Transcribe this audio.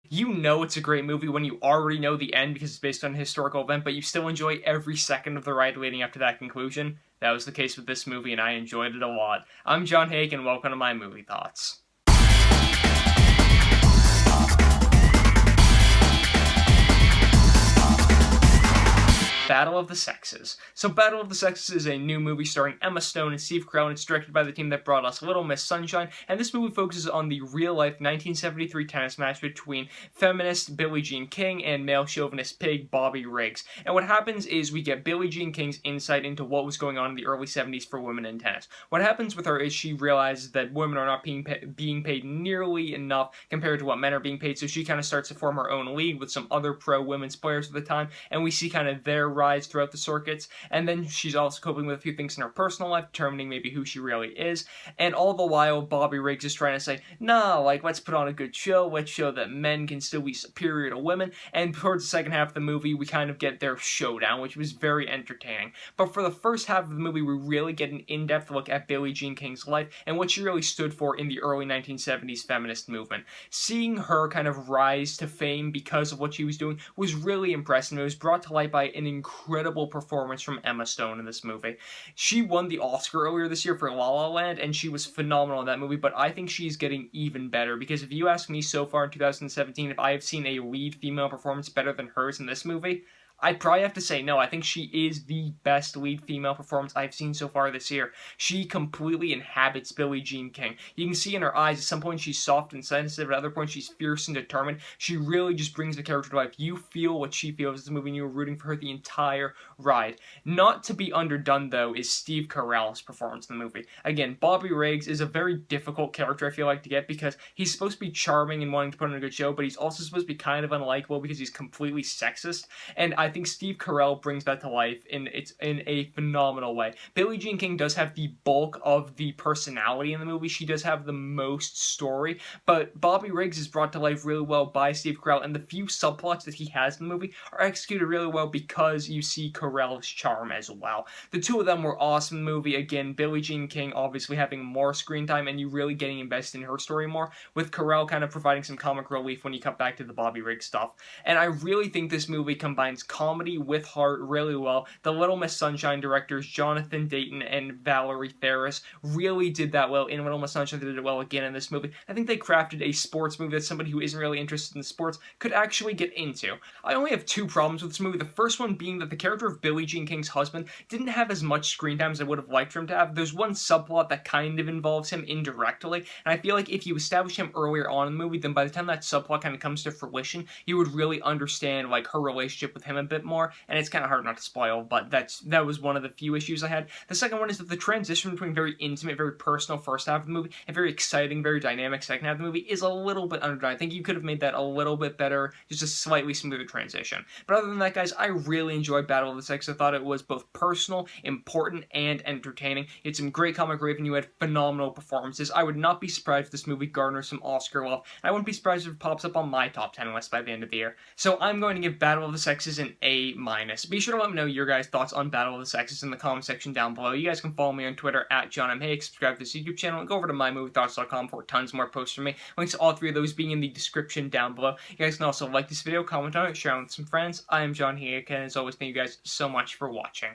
You know it's a great movie when you already know the end because it's based on a historical event, but you still enjoy every second of the ride leading up to that conclusion. That was the case with this movie, and I enjoyed it a lot. I'm John Hayeck, and welcome to my movie thoughts. Battle of the Sexes. So Battle of the Sexes is a new movie starring Emma Stone and Steve Carrell, and it's directed by the team that brought us Little Miss Sunshine, and this movie focuses on the real-life 1973 tennis match between feminist Billie Jean King and male chauvinist pig Bobby Riggs. And what happens is we get Billie Jean King's insight into what was going on in the early 70s for women in tennis. What happens with her is she realizes that women are not being paid nearly enough compared to what men are being paid, so she kind of starts to form her own league with some other pro-women's players at the time, and we see kind of their rise throughout the circuits, and then she's also coping with a few things in her personal life, determining maybe who she really is, and all the while Bobby Riggs is trying to say, nah, like, let's put on a good show, let's show that men can still be superior to women, and towards the second half of the movie, we kind of get their showdown, which was very entertaining. But for the first half of the movie, we really get an in-depth look at Billie Jean King's life, and what she really stood for in the early 1970s feminist movement. Seeing her kind of rise to fame because of what she was doing was really impressive. It was brought to light by an incredible performance from Emma Stone in this movie. She won the Oscar earlier this year for La La Land, and she was phenomenal in that movie, but I think she's getting even better, because if you ask me so far in 2017 if I have seen a lead female performance better than hers in this movie, I'd probably have to say no. I think she is the best lead female performance I've seen so far this year. She completely inhabits Billie Jean King. You can see in her eyes, at some point she's soft and sensitive, at other points she's fierce and determined. She really just brings the character to life. You feel what she feels in this movie, and you're rooting for her the entire ride. Not to be underdone, though, is Steve Carell's performance in the movie. Again, Bobby Riggs is a very difficult character, I feel like, to get, because he's supposed to be charming and wanting to put on a good show, but he's also supposed to be kind of unlikable because he's completely sexist, and I think Steve Carell brings that to life in a phenomenal way. Billie Jean King does have the bulk of the personality in the movie. She does have the most story, but Bobby Riggs is brought to life really well by Steve Carell, and the few subplots that he has in the movie are executed really well because you see Carell's charm as well. The two of them were awesome in the movie. Again, Billie Jean King obviously having more screen time and you really getting invested in her story more, with Carell kind of providing some comic relief when you cut back to the Bobby Riggs stuff. And I really think this movie combines comedy with heart really well. The Little Miss Sunshine directors Jonathan Dayton and Valerie Faris really did that well in Little Miss Sunshine. They did it well again in this movie. I think they crafted a sports movie that somebody who isn't really interested in sports could actually get into. I only have two problems with this movie. The first one being that the character of Billie Jean King's husband didn't have as much screen time as I would have liked for him to have. There's one subplot that kind of involves him indirectly, and I feel like if you establish him earlier on in the movie, then by the time that subplot kind of comes to fruition, you would really understand like her relationship with him a bit more, and it's kind of hard not to spoil, but that was one of the few issues I had. The second one is that the transition between very intimate, very personal first half of the movie and very exciting, very dynamic second half of the movie is a little bit underdone. I think you could have made that a little bit better, just a slightly smoother transition. But other than that, guys, I really enjoyed Battle of the Sexes. I thought it was both personal, important, and entertaining. You had some great comic relief, and you had phenomenal performances. I would not be surprised if this movie garners some Oscar love. I wouldn't be surprised if it pops up on my top 10 list by the end of the year. So I'm going to give Battle of the Sexes an A-. Be sure to let me know your guys' thoughts on Battle of the Sexes in the comment section down below. You guys can follow me on Twitter at John M. Hayeck, subscribe to this YouTube channel, and go over to mymoviethoughts.com for tons more posts from me. Links to all three of those being in the description down below. You guys can also like this video, comment on it, share it with some friends. I am John Hayeck, and as always, thank you guys so much for watching.